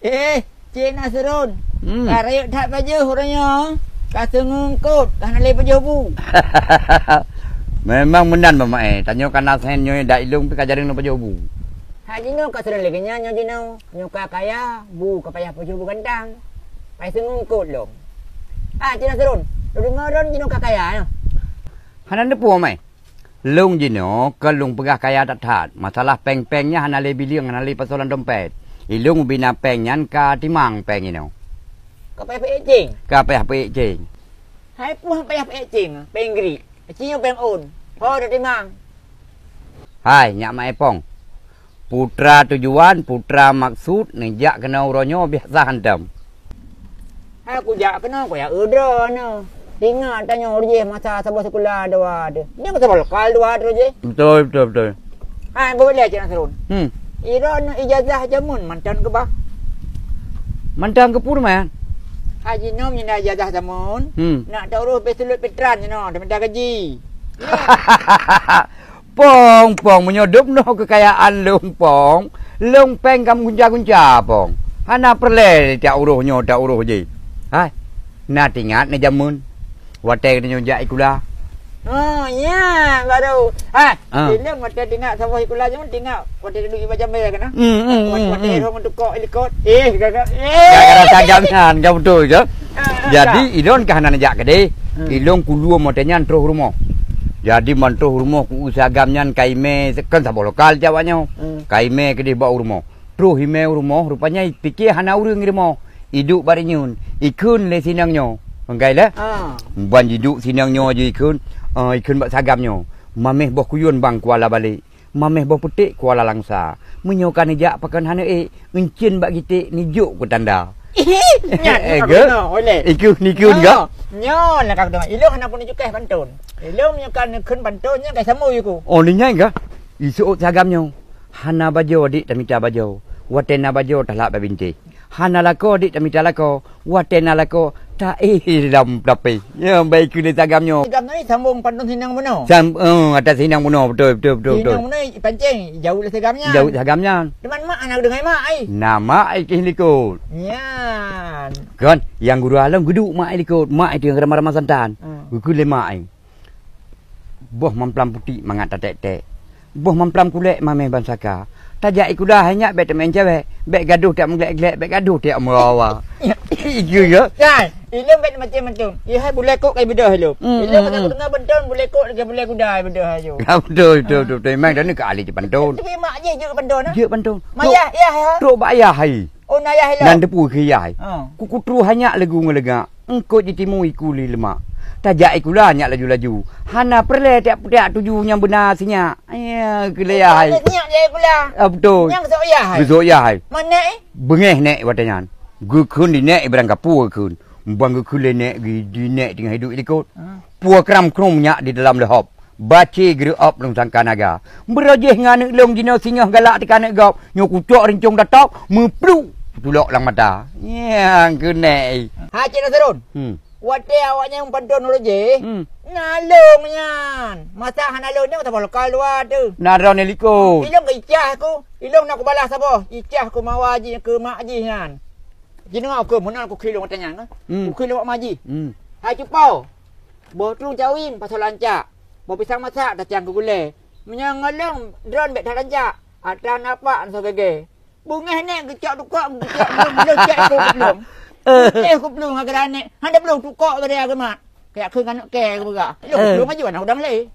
Cik Nasrun. Karayuk tak baju orangnya. Kata ngungkut. Karena le baju bu. Memang menan mama Tanya kana sen nyoy dak ilung pi kajaring no baju bu. Haji no kasron le kenya nyo dino. Nyo ka kaya bu ka payah baju bu gantang. Pai ngungkut long. Cik Nasrun. Lu dengaron dino ka kaya no. Hanan de puo mai. Lung dino ke lung pegah kaya tak tat. Masalah peng-pengnya hana le biliang hana le persoalan dompet. Ilung bina pengyan ka timang peng ini. Ka payah pe cing. Ka payah pe cing. Hai puh payah pe cing. Penggri. Cing peng on. Ho dah timang. Hai nyak mai pong. Putra tujuan, putra maksud, nejak kena uronyo biasa hantam. Hai aku jak kena ko ya udra no. Ingat tanya orang masa sebuah sekolah dua ada. Dia masa lokal dua ada je. Betul. Boleh Cik Nasrun. Iron ijazah jamun mantan ke bah? Mantan ke pur man? Haji nom yang ijazah jamun. Nak taruh pesulut petran je no, dah minta gaji. Pong menyodop no kekayaan lung pong. Lung peng kamu gunca pong. Hana perle tak uruhnya tak uruh je. Hai. Nak ingat ni jamun. Watai kena nyonjak ikula. Oh, ya, baru. Dia watai tinggal sawah ikula je tinggal. Watai duduk iba jambe kena. Watai orang untuk kok ilikot. Gara-gara sagamnya, enggak betul je. Jadi idon kahana najak kede. Ilong kulua motenya antro rumah. Jadi mantro rumah ku sagamnya kaime kan sabol lokal jawanya. Kaime kede bawa rumah. Tro hime rumah rupanya pikir hana urang rumah. Iduk barinyun. Ikun le sinangnya. Engkai lah. Ban hidup sinangnya je ikun. Ikun bak sagamnya. Mameh boh kuyun bang kuala balik. Mameh boh petik kuala langsa. Menyokan ijak pakan hana encin bak gitik nijuk ku tanda. Ikun gak? Nyo nak kau dengar. Ilo hana pun nijuk pantun. Ilo menyokan kun pantunnya kai samu iku. Oh ni nyai gak? Isu sagamnya. Hana bajo adik dan minta bajo. Watena bajo talak babinti. Hana lako dik tamita lako, watena lako tak dalam tapi. Ya baik kena tagamnya. Tagam ni sambung pantun sinang buno. Atas sinang buno betul. Sinang buno pancing jauh le tagamnya. Jauh tagamnya. Teman mak anak dengai mak ai. Nama ai kihlikut. Ya. Kan yang guru alam geduk mak ai likut. Mak itu yang ramah-ramah santan. Guru le mak ai. Boh mamplam putih mangat tek-tek. Boh mamplam kulek mameh bansaka. Tajak ikulah hanya bet main cewek. Bet gaduh tak menglek-glek, bet gaduh tak merawa. Iku ya. Kan, ilmu bet macam-macam. Ya hai boleh kok kai bedah lu. Ilmu kata tengah bentun boleh kok lagi boleh kudai bedah ayo. Betul. Memang dah ni ke ahli je pantun. Tapi mak je je pantun. Je pantun. Mayah ya ha. Tok bak ayah hai. Oh nayah hello. Nan depu ke ayah. Ku tru hanya legu ngelega. Engko jitimu iku li lemak. Tajak ikulah nyak laju-laju. Hana perle tiap tuju yang benar sinya. Ya kelea hai. Nyak je ikulah. Betul. Yang sok ya hai. Besok ya hai. Mana Bengeh nek watanya. Gu kun di nek berang kapur kun. Bang gu kule nek di nek tengah hidup ikut. Puak kram krum nyak di dalam lehop. Baci grew up long sangka naga. Berajih nganek long jino singah galak tekanek gap. Nyokucok rincung datok meplu. Tulok lang mata. Ya kene. Ha Cik Nasrun. Wate awaknya yang pantun dulu je. Nalung nyan. Masa hanalung ni kata lokal luar tu. Naron eliko. Ilong ke icah aku. Ilong nak aku balas apa? Icah aku mawa haji ke mak haji nyan. Jadi ngau ke mana aku kilong tanya kan? Aku kilong mak haji. Hai cupau. Boh tu jawin pasal lancak. Boh pisang masak dah cang gule. Menyangalong drone bet dah lancak. Ada napa so gege. Bungeh ni kecak tukak belum cek belum. Aku belum agak aneh. Handa belum tukak tadi agak mak. Kayak ke kan ke aku juga. Belum aja nak udang le.